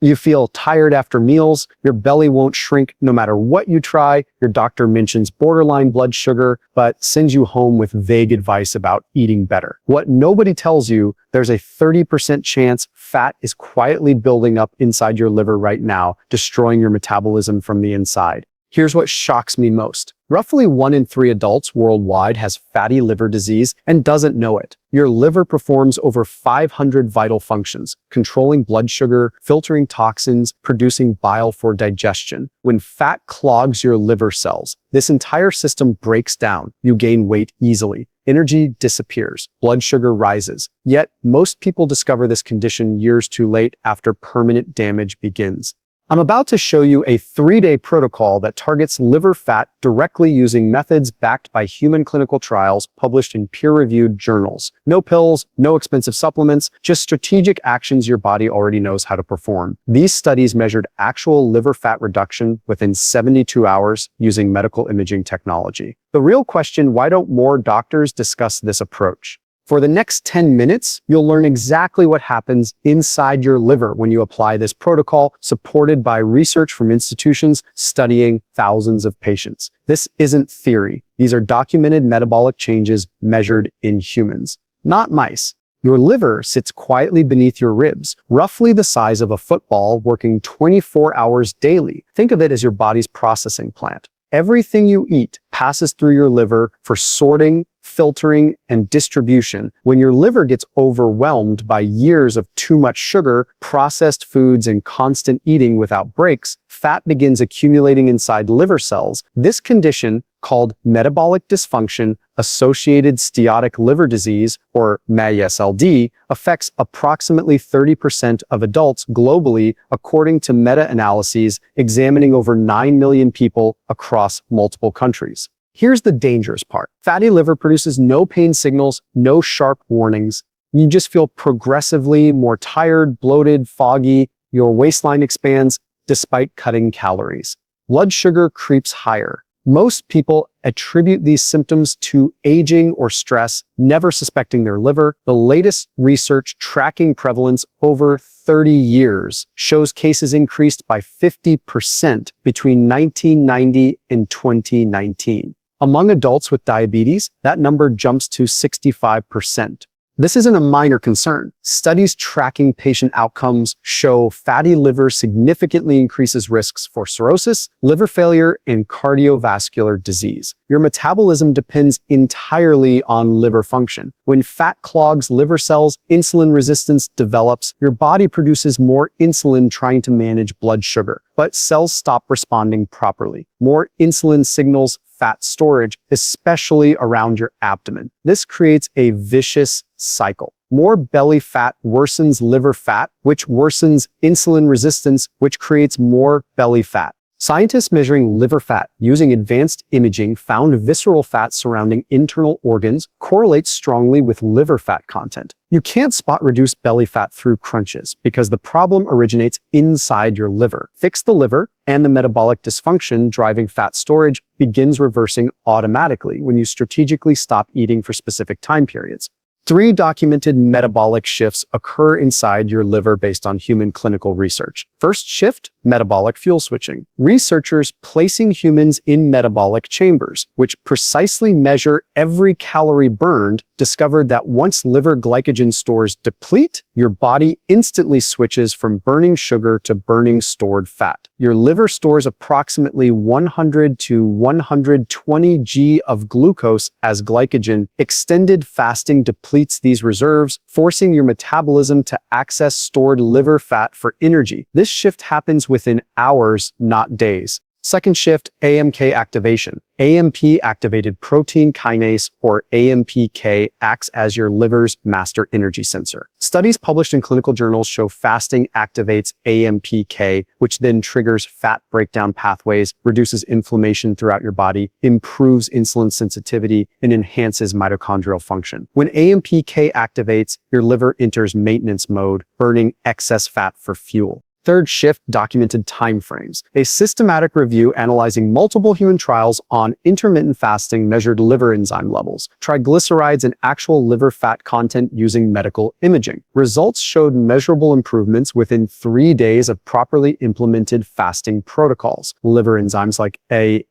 You feel tired after meals, your belly won't shrink no matter what you try, your doctor mentions borderline blood sugar, but sends you home with vague advice about eating better. What nobody tells you, there's a 30% chance fat is quietly building up inside your liver right now, destroying your metabolism from the inside. Here's what shocks me most. Roughly 1 in 3 adults worldwide has fatty liver disease and doesn't know it. Your liver performs over 500 vital functions, controlling blood sugar, filtering toxins, producing bile for digestion. When fat clogs your liver cells, this entire system breaks down. You gain weight easily. Energy disappears. Blood sugar rises. Yet, most people discover this condition years too late after permanent damage begins. I'm about to show you a 3-day protocol that targets liver fat directly using methods backed by human clinical trials published in peer-reviewed journals. No pills, no expensive supplements, just strategic actions your body already knows how to perform. These studies measured actual liver fat reduction within 72 hours using medical imaging technology. The real question, why don't more doctors discuss this approach? For the next 10 minutes, you'll learn exactly what happens inside your liver when you apply this protocol, supported by research from institutions studying thousands of patients. This isn't theory. These are documented metabolic changes measured in humans, not mice. Your liver sits quietly beneath your ribs, roughly the size of a football, working 24 hours daily. Think of it as your body's processing plant. Everything you eat passes through your liver for sorting, filtering, and distribution. When your liver gets overwhelmed by years of too much sugar, processed foods, and constant eating without breaks, fat begins accumulating inside liver cells. This condition, called metabolic dysfunction associated steatotic liver disease, or MASLD, affects approximately 30% of adults globally, according to meta-analyses examining over 9 million people across multiple countries. Here's the dangerous part. Fatty liver produces no pain signals, no sharp warnings. You just feel progressively more tired, bloated, foggy. Your waistline expands despite cutting calories. Blood sugar creeps higher. Most people attribute these symptoms to aging or stress, never suspecting their liver. The latest research tracking prevalence over 30 years shows cases increased by 50% between 1990 and 2019. Among adults with diabetes, that number jumps to 65%. This isn't a minor concern. Studies tracking patient outcomes show fatty liver significantly increases risks for cirrhosis, liver failure, and cardiovascular disease. Your metabolism depends entirely on liver function. When fat clogs liver cells, insulin resistance develops. Your body produces more insulin trying to manage blood sugar, but cells stop responding properly. More insulin signals fat storage, especially around your abdomen. This creates a vicious cycle. More belly fat worsens liver fat, which worsens insulin resistance, which creates more belly fat. Scientists measuring liver fat using advanced imaging found visceral fat surrounding internal organs correlates strongly with liver fat content. You can't spot reduced belly fat through crunches because the problem originates inside your liver. Fix the liver, and the metabolic dysfunction driving fat storage begins reversing automatically when you strategically stop eating for specific time periods. 3 documented metabolic shifts occur inside your liver based on human clinical research. First shift, metabolic fuel switching. Researchers placing humans in metabolic chambers, which precisely measure every calorie burned, discovered that once liver glycogen stores deplete, your body instantly switches from burning sugar to burning stored fat. Your liver stores approximately 100 to 120 g of glucose as glycogen. Extended fasting depletes these reserves, forcing your metabolism to access stored liver fat for energy. This shift happens within hours, not days. Second shift, AMK activation. AMP-activated protein kinase, or AMPK, acts as your liver's master energy sensor. Studies published in clinical journals show fasting activates AMPK, which then triggers fat breakdown pathways, reduces inflammation throughout your body, improves insulin sensitivity, and enhances mitochondrial function. When AMPK activates, your liver enters maintenance mode, burning excess fat for fuel. Third shift documented timeframes. A systematic review analyzing multiple human trials on intermittent fasting measured liver enzyme levels, triglycerides, and actual liver fat content using medical imaging. Results showed measurable improvements within 3 days of properly implemented fasting protocols. Liver enzymes like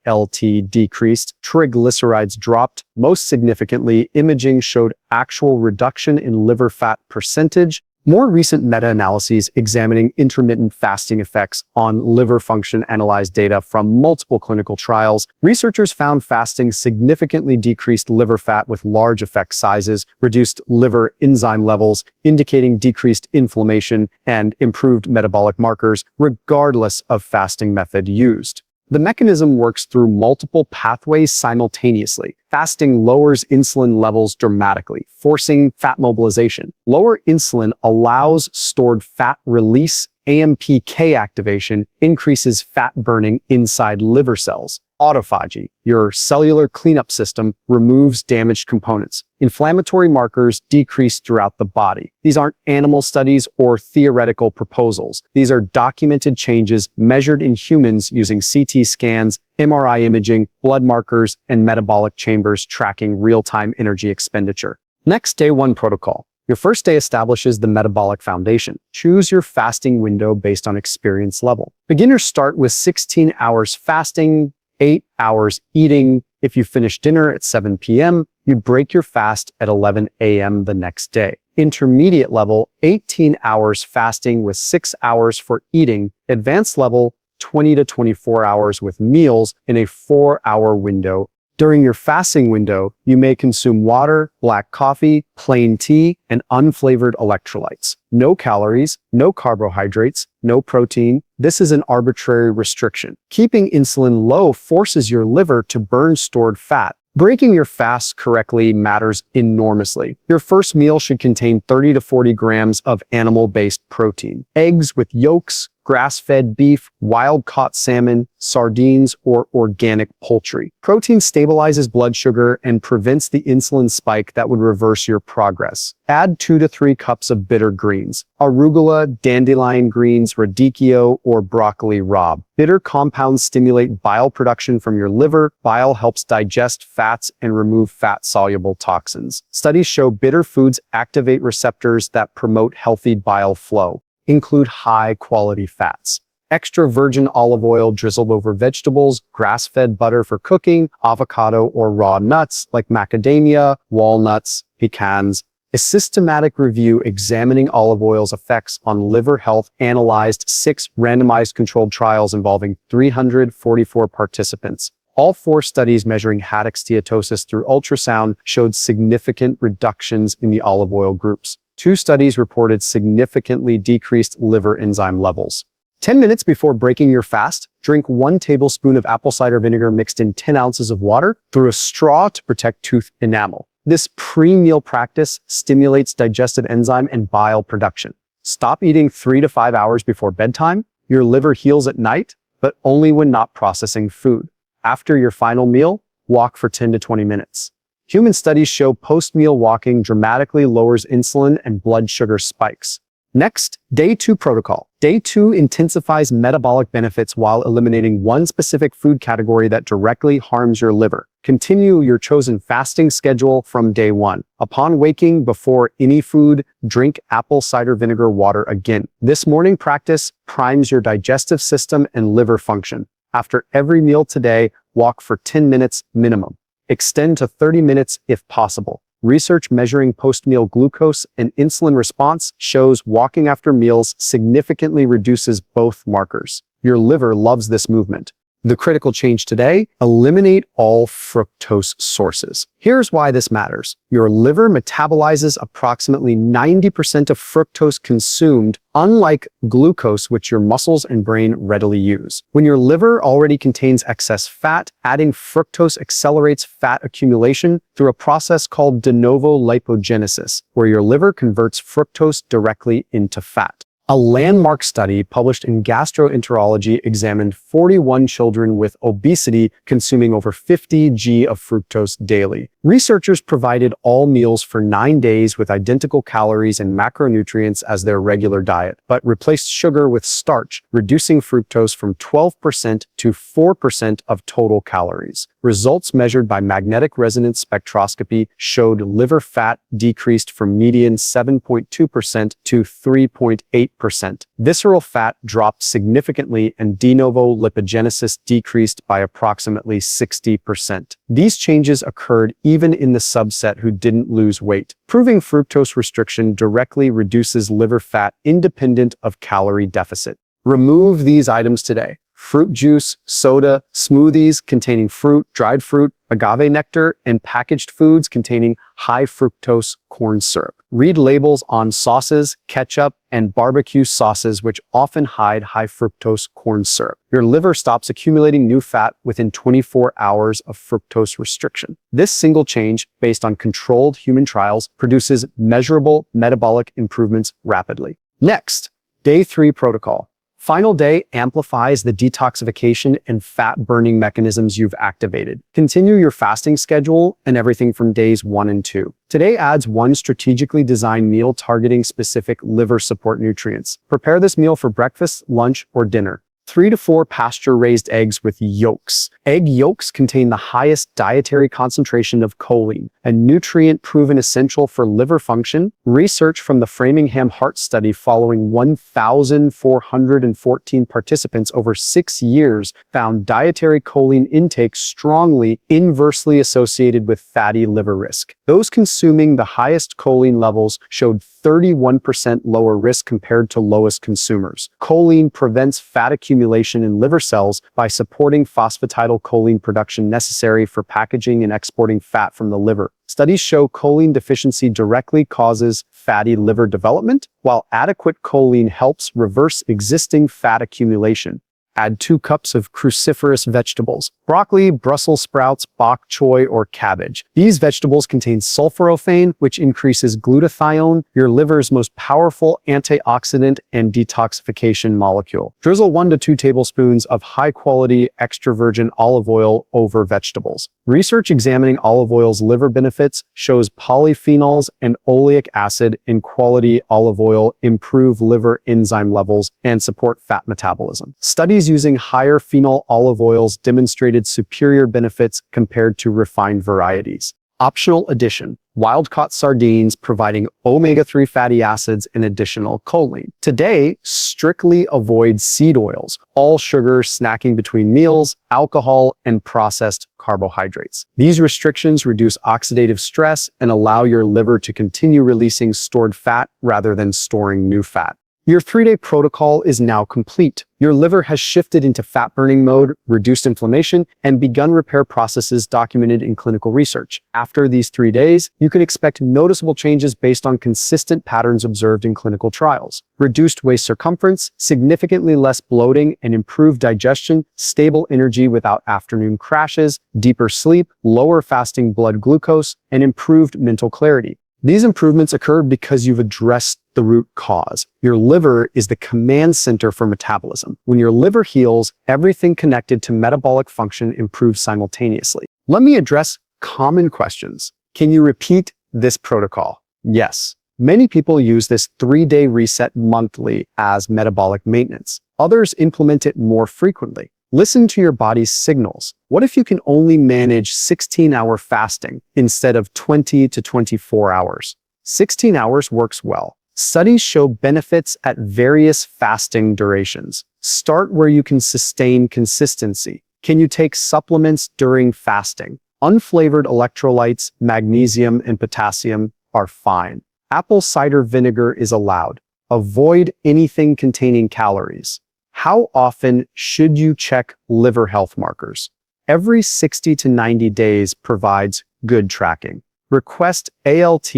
ALT decreased, triglycerides dropped. Most significantly, imaging showed actual reduction in liver fat percentage. More recent meta-analyses examining intermittent fasting effects on liver function analyzed data from multiple clinical trials. Researchers found fasting significantly decreased liver fat with large effect sizes, reduced liver enzyme levels, indicating decreased inflammation, and improved metabolic markers, regardless of fasting method used. The mechanism works through multiple pathways simultaneously. Fasting lowers insulin levels dramatically, forcing fat mobilization. Lower insulin allows stored fat release. AMPK activation increases fat burning inside liver cells. Autophagy, your cellular cleanup system, removes damaged components. Inflammatory markers decrease throughout the body. These aren't animal studies or theoretical proposals. These are documented changes measured in humans using CT scans, MRI imaging, blood markers, and metabolic chambers tracking real-time energy expenditure. Next, day 1 protocol. Your first day establishes the metabolic foundation. Choose your fasting window based on experience level. Beginners start with 16 hours fasting, 8 hours eating. If you finish dinner at 7 p.m., you break your fast at 11 a.m. the next day. Intermediate level, 18 hours fasting with 6 hours for eating. Advanced level, 20 to 24 hours with meals in a 4-hour window. During your fasting window, you may consume water, black coffee, plain tea, and unflavored electrolytes. No calories, no carbohydrates, no protein. This is an arbitrary restriction. Keeping insulin low forces your liver to burn stored fat. Breaking your fast correctly matters enormously. Your first meal should contain 30 to 40 grams of animal-based protein. Eggs with yolks, grass-fed beef, wild-caught salmon, sardines, or organic poultry. Protein stabilizes blood sugar and prevents the insulin spike that would reverse your progress. Add 2 to 3 cups of bitter greens: arugula, dandelion greens, radicchio, or broccoli rabe. Bitter compounds stimulate bile production from your liver. Bile helps digest fats and remove fat-soluble toxins. Studies show bitter foods activate receptors that promote healthy bile flow. Include high-quality fats. Extra virgin olive oil drizzled over vegetables, grass-fed butter for cooking, avocado or raw nuts like macadamia, walnuts, pecans. A systematic review examining olive oil's effects on liver health analyzed 6 randomized controlled trials involving 344 participants. All 4 studies measuring haddock steatosis through ultrasound showed significant reductions in the olive oil groups. 2 studies reported significantly decreased liver enzyme levels. 10 minutes before breaking your fast, drink 1 tablespoon of apple cider vinegar mixed in 10 ounces of water through a straw to protect tooth enamel. This pre-meal practice stimulates digestive enzyme and bile production. Stop eating 3 to 5 hours before bedtime. Your liver heals at night, but only when not processing food. After your final meal, walk for 10 to 20 minutes. Human studies show post-meal walking dramatically lowers insulin and blood sugar spikes. Next, day 2 protocol. Day 2 intensifies metabolic benefits while eliminating one specific food category that directly harms your liver. Continue your chosen fasting schedule from day 1. Upon waking, before any food, drink apple cider vinegar water again. This morning practice primes your digestive system and liver function. After every meal today, walk for 10 minutes minimum. Extend to 30 minutes if possible. Research measuring post-meal glucose and insulin response shows walking after meals significantly reduces both markers. Your liver loves this movement. The critical change today: eliminate all fructose sources. Here's why this matters. Your liver metabolizes approximately 90% of fructose consumed, unlike glucose, which your muscles and brain readily use. When your liver already contains excess fat, adding fructose accelerates fat accumulation through a process called de novo lipogenesis, where your liver converts fructose directly into fat. A landmark study published in Gastroenterology examined 41 children with obesity consuming over 50 g of fructose daily. Researchers provided all meals for 9 days with identical calories and macronutrients as their regular diet, but replaced sugar with starch, reducing fructose from 12% to 4% of total calories. Results measured by magnetic resonance spectroscopy showed liver fat decreased from median 7.2% to 3.8%. Visceral fat dropped significantly and de novo lipogenesis decreased by approximately 60%. These changes occurred even in the subset who didn't lose weight, proving fructose restriction directly reduces liver fat independent of calorie deficit. Remove these items today: fruit juice, soda, smoothies containing fruit, dried fruit, agave nectar, and packaged foods containing high fructose corn syrup. Read labels on sauces, ketchup, and barbecue sauces, which often hide high fructose corn syrup. Your liver stops accumulating new fat within 24 hours of fructose restriction. This single change, based on controlled human trials, produces measurable metabolic improvements rapidly. Next, Day 3 protocol. Final day amplifies the detoxification and fat-burning mechanisms you've activated. Continue your fasting schedule and everything from days 1 and 2. Today adds one strategically designed meal targeting specific liver support nutrients. Prepare this meal for breakfast, lunch, or dinner. 3 to 4 pasture-raised eggs with yolks. Egg yolks contain the highest dietary concentration of choline, a nutrient proven essential for liver function. Research from the Framingham Heart Study following 1,414 participants over 6 years found dietary choline intake strongly inversely associated with fatty liver risk. Those consuming the highest choline levels showed 31% lower risk compared to lowest consumers. Choline prevents fat accumulation in liver cells by supporting phosphatidylcholine production necessary for packaging and exporting fat from the liver. Studies show choline deficiency directly causes fatty liver development, while adequate choline helps reverse existing fat accumulation. Add 2 cups of cruciferous vegetables: broccoli, Brussels sprouts, bok choy, or cabbage. These vegetables contain sulforaphane, which increases glutathione, your liver's most powerful antioxidant and detoxification molecule. Drizzle 1 to 2 tablespoons of high-quality extra virgin olive oil over vegetables. Research examining olive oil's liver benefits shows polyphenols and oleic acid in quality olive oil improve liver enzyme levels and support fat metabolism. Studies using higher phenol olive oils demonstrated superior benefits compared to refined varieties. Optional addition: wild-caught sardines providing omega-3 fatty acids and additional choline. Today, strictly avoid seed oils, all sugar, snacking between meals, alcohol, and processed carbohydrates. These restrictions reduce oxidative stress and allow your liver to continue releasing stored fat rather than storing new fat. Your 3-day protocol is now complete. Your liver has shifted into fat-burning mode, reduced inflammation, and begun repair processes documented in clinical research. After these 3 days, you can expect noticeable changes based on consistent patterns observed in clinical trials. Reduced waist circumference, significantly less bloating, and improved digestion, stable energy without afternoon crashes, deeper sleep, lower fasting blood glucose, and improved mental clarity. These improvements occurred because you've addressed the root cause. Your liver is the command center for metabolism. When your liver heals, everything connected to metabolic function improves simultaneously. Let me address common questions. Can you repeat this protocol? Yes. Many people use this 3-day reset monthly as metabolic maintenance. Others implement it more frequently. Listen to your body's signals. What if you can only manage 16-hour fasting instead of 20 to 24 hours? 16 hours works well. Studies show benefits at various fasting durations. Start where you can sustain consistency. Can you take supplements during fasting? Unflavored electrolytes, magnesium, and potassium are fine. Apple cider vinegar is allowed. Avoid anything containing calories. How often should you check liver health markers? Every 60 to 90 days provides good tracking. Request ALT,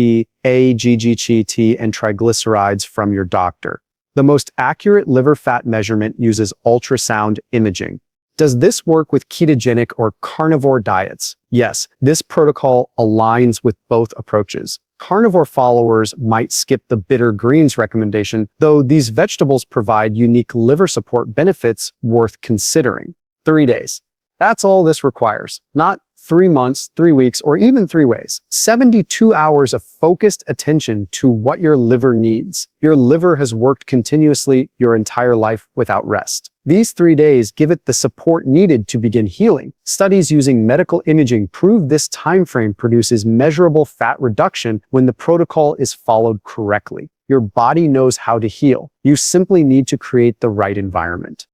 AGGT, and triglycerides from your doctor. The most accurate liver fat measurement uses ultrasound imaging. Does this work with ketogenic or carnivore diets? Yes, this protocol aligns with both approaches. Carnivore followers might skip the bitter greens recommendation, though these vegetables provide unique liver support benefits worth considering. 3 days. That's all this requires. Not 3 months, 3 weeks, or even 3 ways. 72 hours of focused attention to what your liver needs. Your liver has worked continuously your entire life without rest. These 3 days give it the support needed to begin healing. Studies using medical imaging prove this time frame produces measurable fat reduction when the protocol is followed correctly. Your body knows how to heal. You simply need to create the right environment.